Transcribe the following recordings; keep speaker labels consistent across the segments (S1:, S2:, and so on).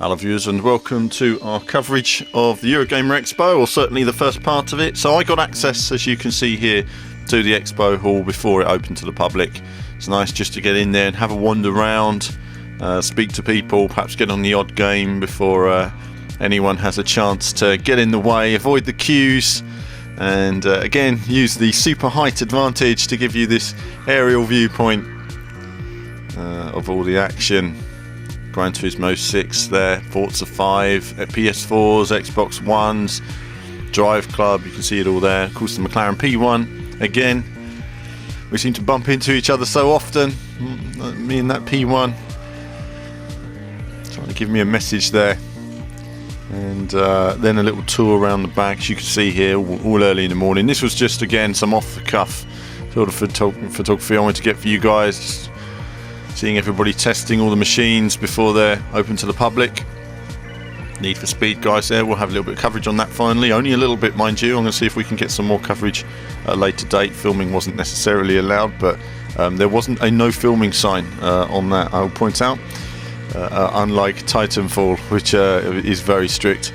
S1: Hello viewers and welcome to our coverage of the Eurogamer Expo, or certainly the first part of it. So I got access, as you can see here, to the expo hall before it opened to the public. It's nice just to get in there and have a wander around, speak to people, perhaps get on the odd game before anyone has a chance to get in the way, avoid the queues, and again use the super height advantage to give you this aerial viewpoint of all the action. Gran Turismo 6 there, Forza 5, PS4s, Xbox Ones, Drive Club, you can see it all there. Of course the McLaren P1, again, we seem to bump into each other so often, me and that P1, trying to give me a message there. And then a little tour around the back, as you can see here, all early in the morning. This was just, again, some off-the-cuff sort of photography I wanted to get for you guys. Just seeing everybody testing all the machines before they're open to the public. Need for Speed guys there, we'll have a little bit of coverage on that finally. Only a little bit, mind you. I'm going to see if we can get some more coverage at a later date. Filming wasn't necessarily allowed, but there wasn't a no filming sign on that, I'll point out. Unlike Titanfall, which is very strict.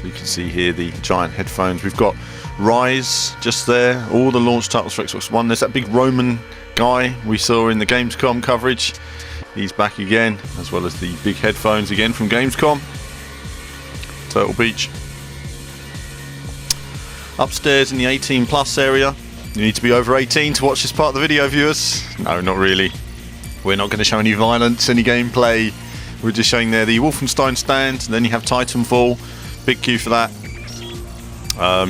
S1: You can see here the giant headphones. We've got Rise just there, all the launch titles for Xbox One. There's that big Roman guy we saw in the Gamescom coverage. He's back again, as well as the big headphones again from Gamescom. Turtle Beach. Upstairs in the 18 plus area. You need to be over 18 to watch this part of the video, viewers. No, not really. We're not going to show any violence, any gameplay. We're just showing there the Wolfenstein stand, and then you have Titanfall. Big queue for that.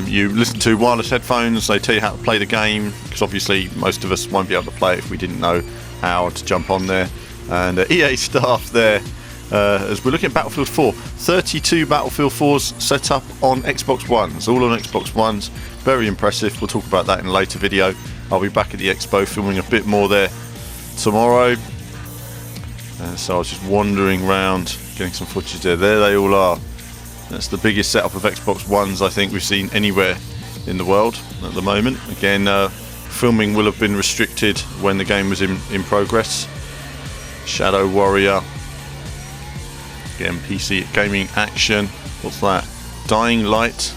S1: You listen to wireless headphones, they tell you how to play the game, because obviously most of us won't be able to play it if we didn't know how to jump on there. And EA staff there, as we're looking at Battlefield 4. 32 Battlefield 4s set up on Xbox Ones, all on Xbox Ones. Very impressive. We'll talk about that in a later video. I'll be back at the Expo filming a bit more there tomorrow. So I was just wandering around, getting some footage there. There they all are. That's the biggest setup of Xbox Ones I think we've seen anywhere in the world at the moment. Again, filming will have been restricted when the game was in progress. Shadow Warrior. Again, PC gaming action. What's that? Dying Light.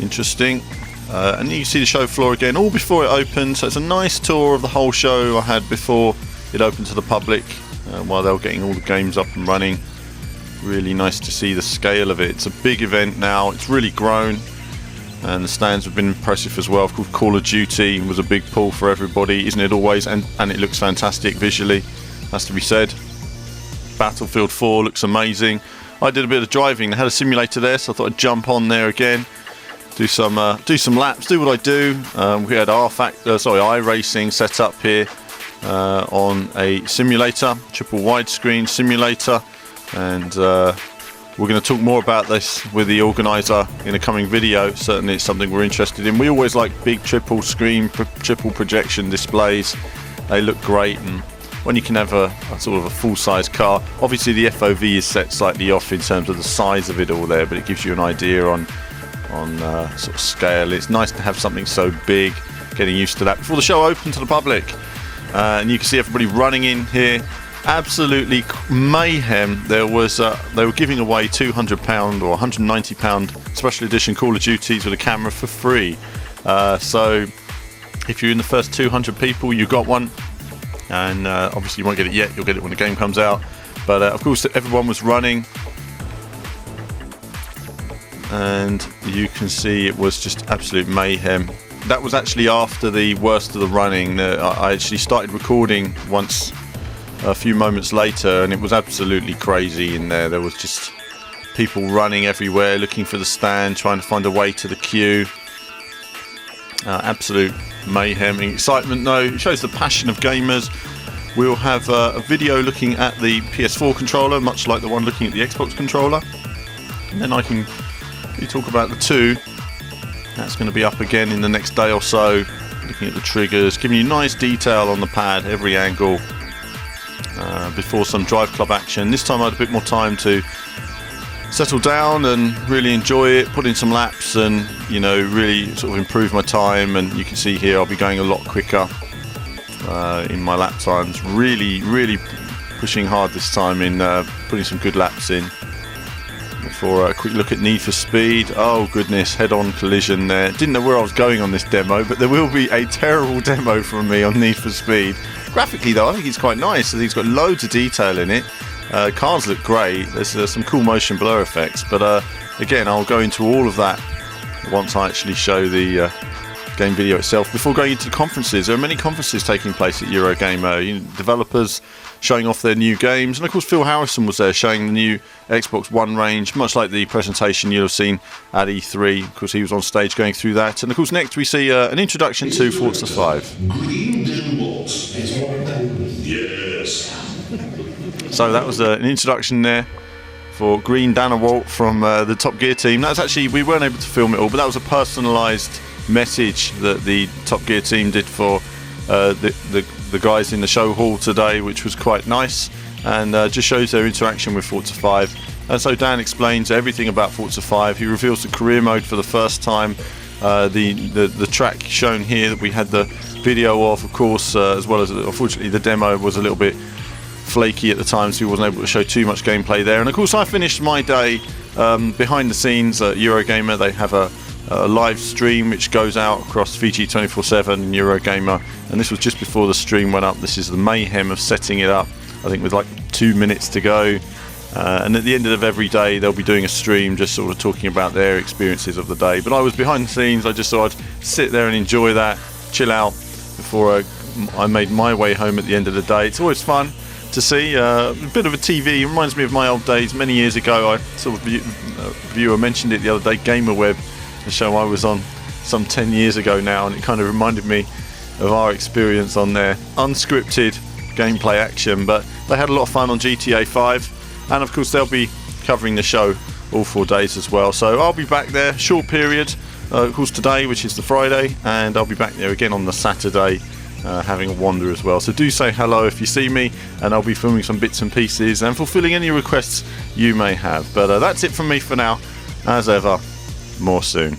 S1: Interesting. And you can see the show floor again, all before it opened. So it's a nice tour of the whole show I had before it opened to the public, while they were getting all the games up and running. Really nice to see the scale of it. It's a big event now, it's really grown, and the stands have been impressive as well. Of course, Call of Duty was a big pull for everybody, isn't it always? And it looks fantastic visually, has to be said. Battlefield 4 looks amazing. I did a bit of driving, they had a simulator there, so I thought I'd jump on there again, do some laps, do what I do. We had iRacing set up here on a simulator, triple widescreen simulator. And we're going to talk more about this with the organizer in a coming video. Certainly it's something we're interested in. We always like big triple screen, triple projection displays. They look great, and when you can have a sort of a full-size car. Obviously the FOV is set slightly off in terms of the size of it all there, but it gives you an idea on sort of scale. It's nice to have something so big, getting used to that before the show opened to the public. And you can see everybody running in here. Absolutely mayhem. There was they were giving away £200 or £190 special edition Call of Duties with a camera for free. So if you're in the first 200 people, you got one, and obviously you won't get it yet. You'll get it when the game comes out. But of course everyone was running, and you can see it was just absolute mayhem. That was actually after the worst of the running. I actually started recording once a few moments later, and it was absolutely crazy in there. There was just people running everywhere, looking for the stand, trying to find a way to the queue. Absolute mayhem and excitement though. It shows the passion of gamers. We'll have a video looking at the PS4 controller, much like the one looking at the Xbox controller, and then I can really talk about the two. That's going to be up again in the next day or so, looking at the triggers, giving you nice detail on the pad, every angle, before some Drive Club action. This time I had a bit more time to settle down and really enjoy it, put in some laps, and really sort of improve my time. And you can see here I'll be going a lot quicker in my lap times. Really pushing hard this time in putting some good laps in. For a quick look at Need for Speed. Oh goodness, head-on collision there. Didn't know where I was going on this demo, but there will be a terrible demo from me on Need for Speed. Graphically though, I think it's quite nice. He's got loads of detail in it. Cars look great. There's some cool motion blur effects, but again, I'll go into all of that once I actually show the game video itself. Before going into the conferences, there are many conferences taking place at Eurogamer. Developers showing off their new games, and of course Phil Harrison was there showing the new Xbox One range, much like the presentation you'll have seen at E3. Of course, he was on stage going through that, and of course next we see an introduction to Forza 5. Yes. So that was an introduction there for Green Danawalt from the Top Gear team. That's actually, we weren't able to film it all, but that was a personalised message that the Top Gear team did for the guys in the show hall today, which was quite nice, and just shows their interaction with Forza 5. And so Dan explains everything about Forza 5. He reveals the career mode for the first time, the track shown here that we had the video of course, as well as unfortunately the demo was a little bit flaky at the time, so he wasn't able to show too much gameplay there. And of course I finished my day behind the scenes at Eurogamer. They have a live stream which goes out across Fiji 24/7 and Eurogamer, and this was just before the stream went up. This is the mayhem of setting it up, I think with like 2 minutes to go, and at the end of every day they'll be doing a stream just sort of talking about their experiences of the day. But I was behind the scenes. I just thought I'd sit there and enjoy that, chill out before I made my way home at the end of the day. It's always fun to see a bit of a TV. It reminds me of my old days many years ago. I sort of viewer mentioned it the other day, GamerWeb, the show I was on some 10 years ago now, and it kind of reminded me of our experience on there. Unscripted gameplay action, but they had a lot of fun on GTA 5, and of course they'll be covering the show all 4 days as well. So I'll be back there, short period, of course today, which is the Friday, and I'll be back there again on the Saturday, having a wander as well. So do say hello if you see me, and I'll be filming some bits and pieces and fulfilling any requests you may have. But that's it from me for now. As ever, more soon.